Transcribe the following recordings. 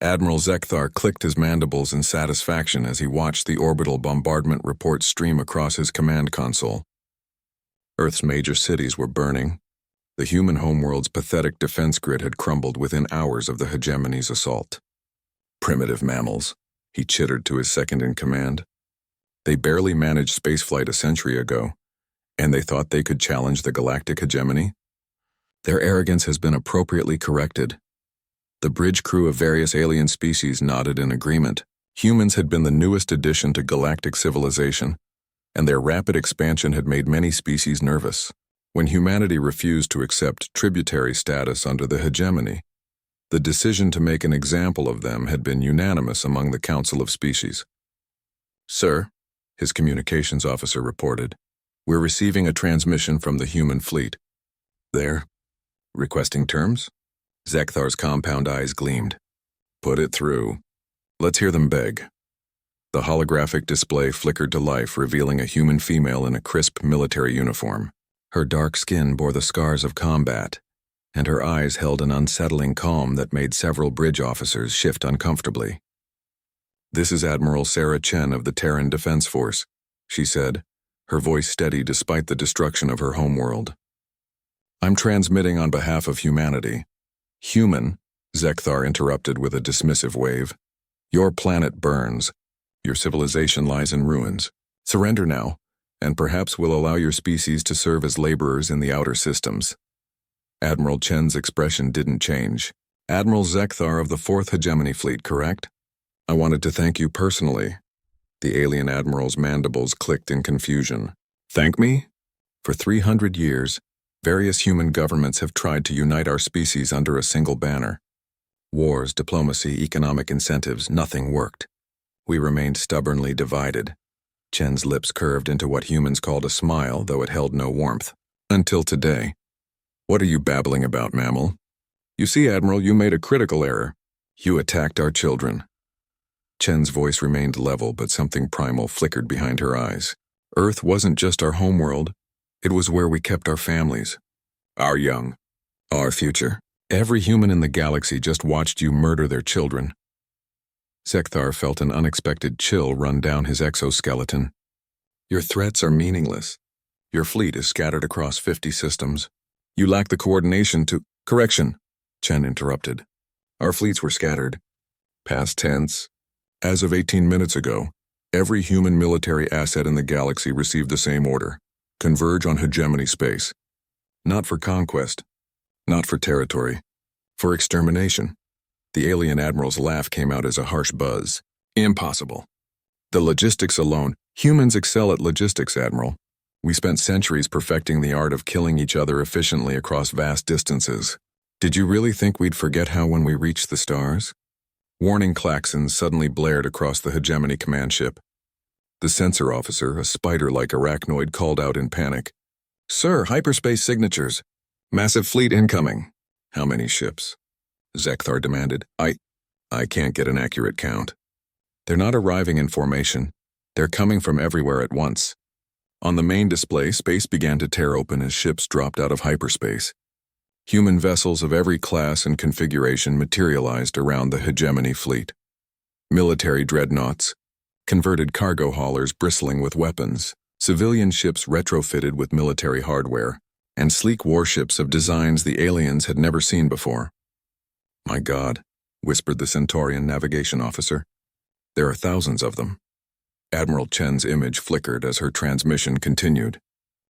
Admiral Zekthar clicked his mandibles in satisfaction as he watched the orbital bombardment report stream across his command console. Earth's major cities were burning. The human homeworld's pathetic defense grid had crumbled within hours of the hegemony's assault. Primitive mammals, he chittered to his second-in-command. They barely managed spaceflight a century ago, and they thought they could challenge the galactic hegemony? Their arrogance has been appropriately corrected. The bridge crew of various alien species nodded in agreement. Humans had been the newest addition to galactic civilization, and their rapid expansion had made many species nervous. When humanity refused to accept tributary status under the hegemony, the decision to make an example of them had been unanimous among the Council of Species. "Sir," his communications officer reported, "we're receiving a transmission from the human fleet." "There? Requesting terms?" Zekthar's compound eyes gleamed. "Put it through. Let's hear them beg." The holographic display flickered to life, revealing a human female in a crisp military uniform. Her dark skin bore the scars of combat, and her eyes held an unsettling calm that made several bridge officers shift uncomfortably. "This is Admiral Sarah Chen of the Terran Defense Force," she said, her voice steady despite the destruction of her homeworld. "I'm transmitting on behalf of humanity." "Human," Zekthar interrupted with a dismissive wave. "Your planet burns. Your civilization lies in ruins. Surrender now, and perhaps we'll allow your species to serve as laborers in the outer systems." Admiral Chen's expression didn't change. "Admiral Zekthar of the 4th Hegemony Fleet, correct? I wanted to thank you personally." The alien admiral's mandibles clicked in confusion. "Thank me? For 300 years, various human governments have tried to unite our species under a single banner. Wars, diplomacy, economic incentives, nothing worked. We remained stubbornly divided." Chen's lips curved into what humans called a smile, though it held no warmth. "Until today." "What are you babbling about, mammal? You see, Admiral, you made a critical error. You attacked our children." Chen's voice remained level, but something primal flickered behind her eyes. "Earth wasn't just our homeworld. It was where we kept our families. Our young. Our future. Every human in the galaxy just watched you murder their children." Zekthar felt an unexpected chill run down his exoskeleton. "Your threats are meaningless. Your fleet is scattered across 50 systems. You lack the coordination to— Correction," Chen interrupted. "Our fleets were scattered. Past tense. As of 18 minutes ago, every human military asset in the galaxy received the same order. Converge on hegemony space. Not for conquest. Not for territory. For extermination." The alien admiral's laugh came out as a harsh buzz. "Impossible. The logistics alone— Humans excel at logistics, Admiral. We spent centuries perfecting the art of killing each other efficiently across vast distances. Did you really think we'd forget how when we reached the stars?" Warning klaxons suddenly blared across the hegemony command ship. The sensor officer, a spider-like arachnoid, called out in panic. "Sir, hyperspace signatures. Massive fleet incoming." "How many ships?" Zekthar demanded. I can't get an accurate count. They're not arriving in formation. They're coming from everywhere at once." On the main display, space began to tear open as ships dropped out of hyperspace. Human vessels of every class and configuration materialized around the hegemony fleet. Military dreadnoughts, converted cargo haulers bristling with weapons, civilian ships retrofitted with military hardware, and sleek warships of designs the aliens had never seen before. "My God," whispered the Centaurian navigation officer. "There are thousands of them." Admiral Chen's image flickered as her transmission continued.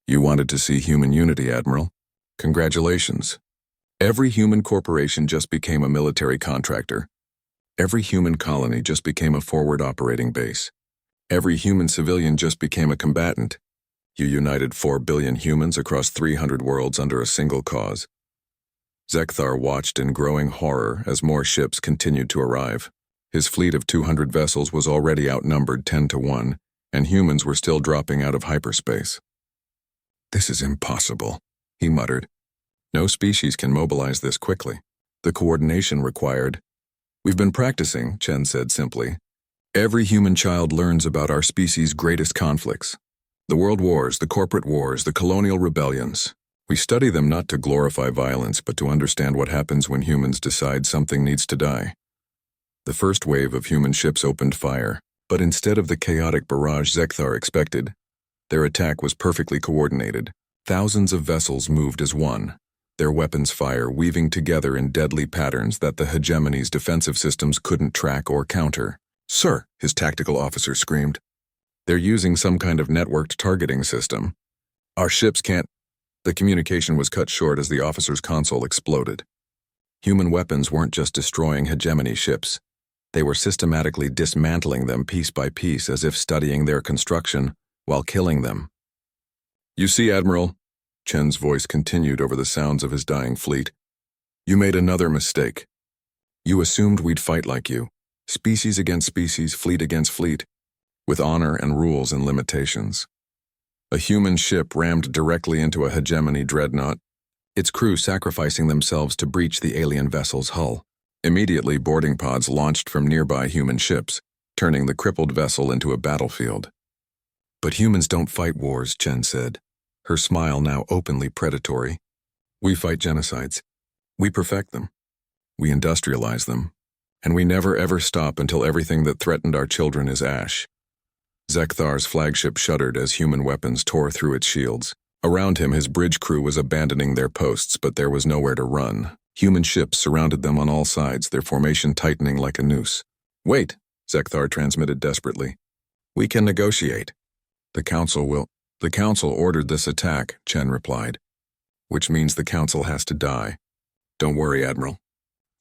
"You wanted to see human unity, Admiral? Congratulations. Every human corporation just became a military contractor. Every human colony just became a forward operating base. Every human civilian just became a combatant. You united 4 billion humans across 300 worlds under a single cause." Zekthar watched in growing horror as more ships continued to arrive. His fleet of 200 vessels was already outnumbered 10 to 1, and humans were still dropping out of hyperspace. "This is impossible," he muttered. "No species can mobilize this quickly. The coordination required—" "We've been practicing," Chen said simply. "Every human child learns about our species' greatest conflicts. The world wars, the corporate wars, the colonial rebellions. We study them not to glorify violence, but to understand what happens when humans decide something needs to die. The first wave of human ships opened fire, but instead of the chaotic barrage Zekthar expected, their attack was perfectly coordinated. Thousands of vessels moved as one, their weapons fire weaving together in deadly patterns that the hegemony's defensive systems couldn't track or counter. "Sir," his tactical officer screamed. "They're using some kind of networked targeting system. Our ships can't—" The communication was cut short as the officer's console exploded. Human weapons weren't just destroying hegemony ships. They were systematically dismantling them piece by piece as if studying their construction while killing them. "You see, Admiral," Chen's voice continued over the sounds of his dying fleet, "you made another mistake. You assumed we'd fight like you, species against species, fleet against fleet, with honor and rules and limitations. A human ship rammed directly into a hegemony dreadnought, its crew sacrificing themselves to breach the alien vessel's hull. Immediately, boarding pods launched from nearby human ships, turning the crippled vessel into a battlefield. But humans don't fight wars," Chen said, her smile now openly predatory. "We fight genocides. We perfect them. We industrialize them. And we never ever stop until everything that threatened our children is ash." Zekthar's flagship shuddered as human weapons tore through its shields. Around him, his bridge crew was abandoning their posts, but there was nowhere to run. Human ships surrounded them on all sides, their formation tightening like a noose. "Wait," Zekthar transmitted desperately. "We can negotiate. The Council ordered this attack," Chen replied. "Which means the Council has to die. Don't worry, Admiral.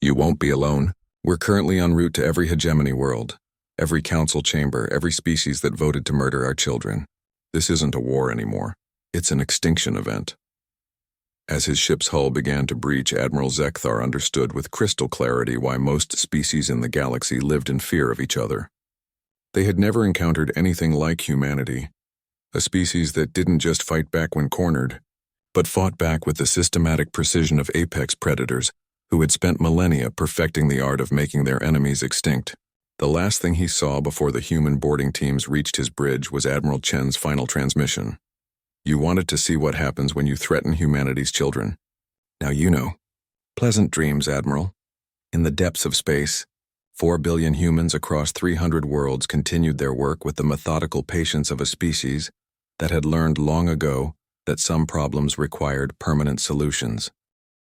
You won't be alone. We're currently en route to every hegemony world, every council chamber, every species that voted to murder our children. This isn't a war anymore. It's an extinction event." As his ship's hull began to breach, Admiral Zekthar understood with crystal clarity why most species in the galaxy lived in fear of each other. They had never encountered anything like humanity, a species that didn't just fight back when cornered, but fought back with the systematic precision of apex predators who had spent millennia perfecting the art of making their enemies extinct. The last thing he saw before the human boarding teams reached his bridge was Admiral Chen's final transmission. "You wanted to see what happens when you threaten humanity's children. Now you know. Pleasant dreams, Admiral." In the depths of space, 4 billion humans across 300 worlds continued their work with the methodical patience of a species that had learned long ago that some problems required permanent solutions.